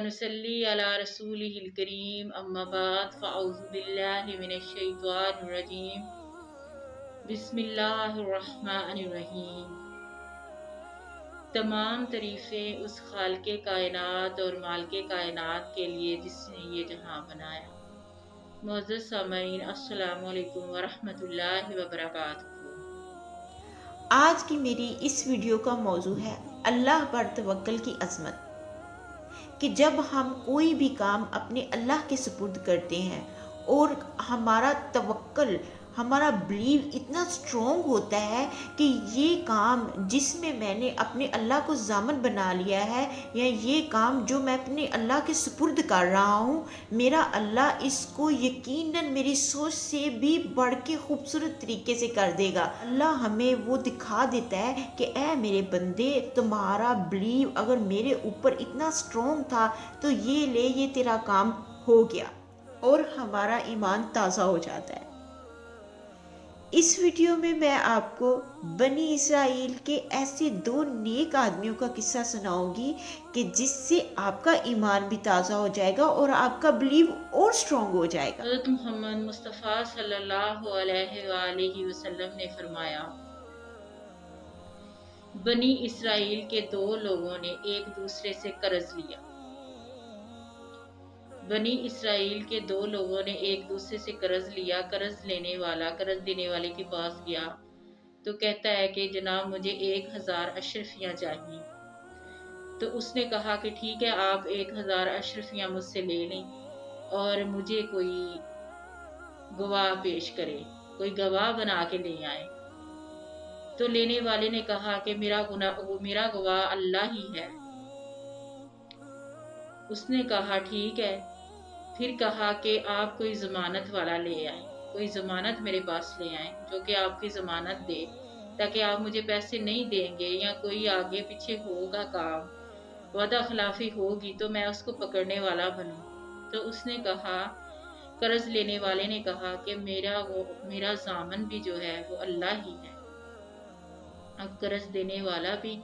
नुसल्ली अला रसूलिहिल करीम अम्मा बाद फ़अऊज़ु बिल्लाहि मिनश शैतानिर रजीम बिस्मिल्लाहिर रहमानिर रहीम। तमाम तारीफ़ें उस खालिक़े कायनात और मालिके कायनात के लिए जिसने ये जहां बनाया। मुअज़्ज़ज़ सामईन, अस्सलामु अलैकुम व रहमतुल्लाहि व बरकातुहू। आज की मेरी इस वीडियो का मौजू है अल्लाह पर तवक्कल की अज़मत। कि जब हम कोई भी काम अपने अल्लाह के सुपुर्द करते हैं और हमारा तवक्कल, हमारा बिलीव इतना स्ट्रॉन्ग होता है कि ये काम जिसमें मैंने अपने अल्लाह को ज़ामन बना लिया है, या ये काम जो मैं अपने अल्लाह के सुपुर्द कर रहा हूँ, मेरा अल्लाह इसको यकीनन मेरी सोच से भी बढ़ के खूबसूरत तरीके से कर देगा। अल्लाह हमें वो दिखा देता है कि ऐ मेरे बंदे, तुम्हारा बिलीव अगर मेरे ऊपर इतना स्ट्रॉन्ग था तो ये ले, ये तेरा काम हो गया, और हमारा ईमान ताज़ा हो जाता है। इस वीडियो में मैं आपको बनी इसराइल के ऐसे दो नेक आदमियों का किस्सा सुनाऊंगी कि जिससे आपका ईमान भी ताज़ा हो जाएगा और आपका बिलीव और स्ट्रॉन्ग हो जाएगा। हज़रत मोहम्मद मुस्तफ़ा सल्लल्लाहु अलैहि वसल्लम ने फरमाया, बनी इसराइल के दो लोगों ने एक दूसरे से कर्ज लिया। बनी इसराइल के दो लोगों ने एक दूसरे से कर्ज लिया। कर्ज लेने वाला कर्ज देने वाले के पास गया तो कहता है कि जनाब मुझे 1000 अशरफियाँ चाहिए। तो उसने कहा कि ठीक है, आप 1000 अशरफियाँ मुझसे ले लें और मुझे कोई गवाह पेश करे, कोई गवाह बना के ले आए। तो लेने वाले ने कहा कि मेरा गवाह अल्लाह ही है। उसने कहा ठीक है। फिर कहा कि आप कोई जमानत वाला ले आए, कोई जमानत मेरे पास ले आए जो कि आपकी जमानत दे, ताकि आप मुझे पैसे नहीं देंगे या कोई आगे पीछे होगा काम, वादा खिलाफी होगी तो मैं उसको पकड़ने वाला बनूं। तो उसने कहा, कर्ज लेने वाले ने कहा कि मेरा जामन भी जो है वो अल्लाह ही है। अब कर्ज देने वाला भी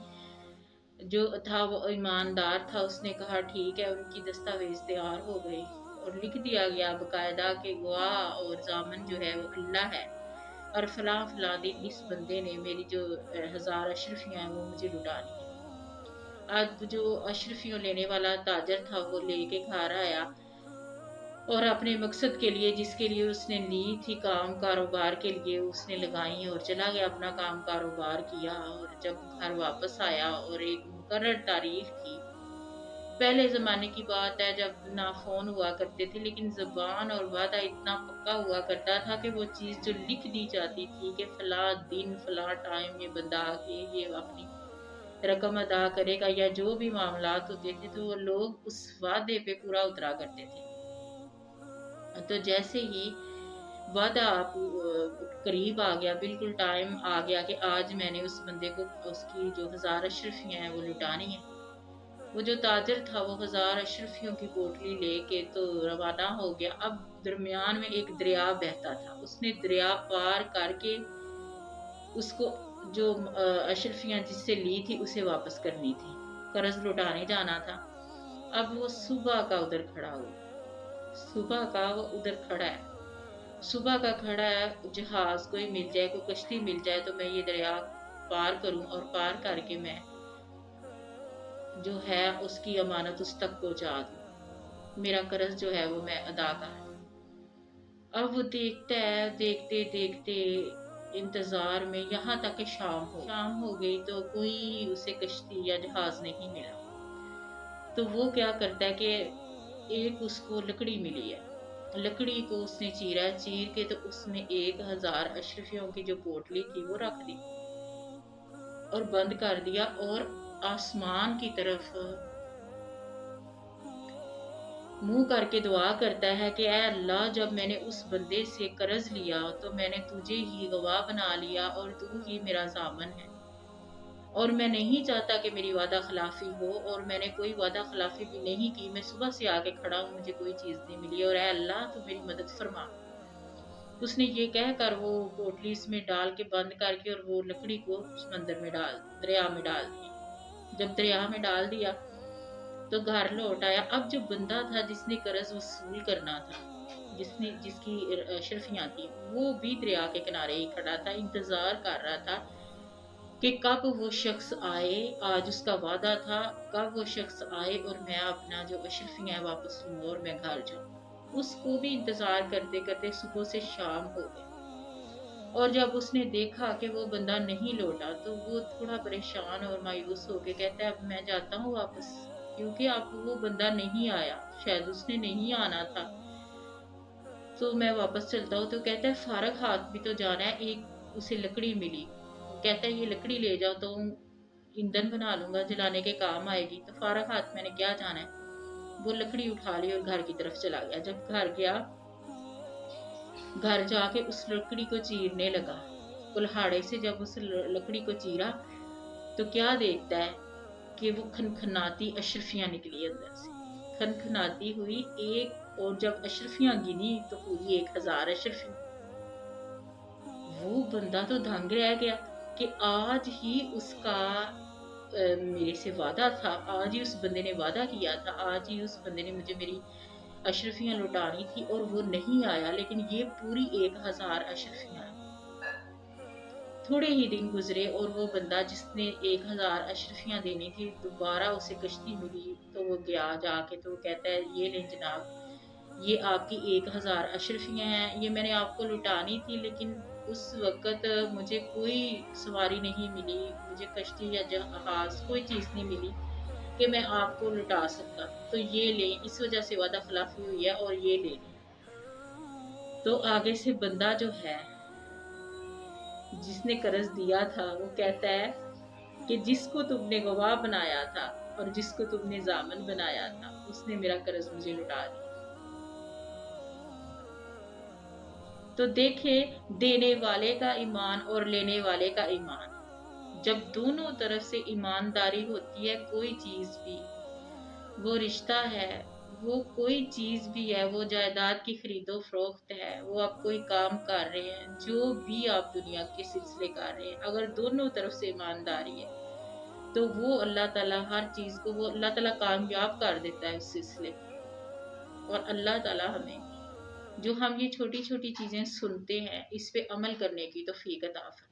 जो था वो ईमानदार था, उसने कहा ठीक है। उनकी दस्तावेज तैयार हो गई और लिख दिया गया बकायदा के गवाह और जामन जो है वो अल्लाह है, और फलां फलां दिन इस बंदे ने मेरी जो 1000 अशरफियाँ हैं वो मुझे लुटानी है। आज जो अशरफियों लेने वाला ताजर था वो लेके घर आया और अपने मकसद के लिए, जिसके लिए उसने ली थी, काम कारोबार के लिए उसने लगाई और चला गया, अपना काम कारोबार किया। और जब घर वापस आया और एक मुकर्रर तारीख थी, पहले ज़माने की बात है जब ना फ़ोन हुआ करते थे, लेकिन ज़बान और वादा इतना पक्का हुआ करता था कि वो चीज़ जो लिख दी जाती थी कि फ़लाँ दिन फ़लाँ टाइम ये बंदा आके ये अपनी रकम अदा करेगा, या जो भी मामलात होते थे तो वो लोग उस वादे पे पूरा उतरा करते थे। तो जैसे ही वादा करीब आ गया, बिल्कुल टाइम आ गया कि आज मैंने उस बंदे को उसकी जो 1000 अशरफियाँ हैं वो लुटानी है। वो जो ताजर था वो 1000 अशरफियों की पोटली लेके तो रवाना हो गया। अब दरमियान में एक दरिया बहता था, उसने दरिया पार करके उसको जो अशरफियाँ जिससे ली थी उसे वापस करनी थी, कर्ज लुटाने जाना था। अब वो सुबह का उधर खड़ा हुआ, सुबह का वो उधर खड़ा है, सुबह का खड़ा है। जहाज कोई मिल जाए, कोई कश्ती मिल जाए तो मैं ये दरिया पार करूं और पार करके मैं जो है उसकी अमानत उस तक पहुंचा दूं, मेरा कर्ज जो है वो मैं अदा कर दूं। अब वो देखता है, देखते देखते इंतजार में यहाँ तक कि शाम हो गई तो कोई उसे कश्ती या जहाज नहीं मिला। तो वो क्या करता है कि एक उसको लकड़ी मिली है, लकड़ी को उसने चीरा, चीर के तो उसमें 1000 अशरफियों की जो पोटली थी वो रख दी और बंद कर दिया, और आसमान की तरफ मुंह करके दुआ करता है कि ऐ अल्लाह, जब मैंने उस बंदे से कर्ज लिया तो मैंने तुझे ही गवाह बना लिया और तू ही मेरा जामन है, और मैं नहीं चाहता कि मेरी वादा खिलाफी हो, और मैंने कोई वादा खिलाफी भी नहीं की। मैं सुबह से आके खड़ा हूँ, मुझे कोई चीज़ नहीं मिली, और ऐ अल्लाह तू मेरी मदद फरमा। उसने ये कहकर वो पोटली इसमें डाल के बंद करके और वो लकड़ी को समंदर में दरिया में डाल दी। जब दरिया में डाल दिया تو گھر لوٹ آیا۔ اب جو بندہ تھا جس نے قرض وصول کرنا تھا، جس کی اشرفیاں تھیں، وہ بھی دریا کے کنارے ہی کھڑا تھا، انتظار کر رہا تھا کہ کب وہ شخص آئے۔ آج اس کا وعدہ تھا، کب وہ شخص آئے اور میں اپنا جو اشرفیاں ہیں واپس لوں اور میں گھر جاؤں۔ اس کو بھی انتظار کرتے کرتے صبح سے شام ہو گئی، اور جب اس نے دیکھا کہ وہ بندہ نہیں لوٹا تو وہ تھوڑا پریشان اور مایوس ہو کے کہتا ہے اب میں جاتا ہوں واپس، کیونکہ اب وہ بندہ نہیں آیا، شاید اس نے نہیں آنا تھا، تو میں واپس چلتا ہوں۔ تو کہتا ہے فارغ ہاتھ بھی تو جانا ہے۔ ایک اسے لکڑی ملی، کہتا ہے یہ لکڑی لے جاؤ تو ایندھن بنا لوں گا، جلانے کے کام آئے گی۔ تو فارغ ہاتھ میں نے کیا جانا ہے، وہ لکڑی اٹھا لی اور گھر کی طرف چلا گیا۔ جب گھر گیا، گھر جا کے اس لکڑی کو چیرنے لگا، کلہاڑے سے جب اس لکڑی کو چیرا تو کیا دیکھتا ہے کہ وہ کھنکھناتی اشرفیاں نکلی اندر سے، کھنکھناتی ہوئی ایک، اور جب اشرفیاں گنی تو پوری 1000 اشرفیاں۔ وہ بندہ تو دنگ رہ گیا کہ آج ہی اس کا میرے سے وعدہ تھا، آج ہی اس بندے نے وعدہ کیا تھا، آج ہی اس بندے نے مجھے میری اشرفیاں لوٹانی تھی اور وہ نہیں آیا، لیکن یہ پوری 1000 اشرفیاں ہیں۔ تھوڑے ہی دن گزرے اور وہ بندہ جس نے 1000 اشرفیاں دینی تھی دوبارہ اسے کشتی ملی، تو وہ گیا جا کے تو وہ کہتا ہے یہ لیں جناب، یہ آپ کی 1000 اشرفیاں ہیں، یہ میں نے آپ کو لٹانی تھی، لیکن اس وقت مجھے کوئی سواری نہیں ملی، مجھے کشتی یا جہاز کوئی چیز نہیں ملی کہ میں آپ کو لٹا سکتا، تو یہ لیں، اس وجہ سے وعدہ خلافی ہوئی ہے اور یہ لے لیں۔ تو آگے سے بندہ جو ہے جس نے قرض دیا تھا وہ کہتا ہے کہ جس کو تم نے گواہ بنایا تھا اور جس کو تم نے ضامن بنایا تھا اس نے میرا قرض مجھے لٹا دیا۔ تو دیکھے دینے والے کا ایمان اور لینے والے کا ایمان، جب دونوں طرف سے ایمانداری ہوتی ہے، کوئی چیز بھی، وہ رشتہ ہے، وہ کوئی چیز بھی ہے، وہ جائیداد کی خرید و فروخت ہے، وہ آپ کوئی کام کر رہے ہیں، جو بھی آپ دنیا کے سلسلے کر رہے ہیں، اگر دونوں طرف سے ایمانداری ہے تو وہ اللہ تعالیٰ ہر چیز کو وہ اللہ تعالیٰ کامیاب کر دیتا ہے اس سلسلے میں۔ اور اللہ تعالیٰ ہمیں جو ہم یہ چھوٹی چھوٹی چیزیں سنتے ہیں اس پہ عمل کرنے کی توفیق عطا فرمائے۔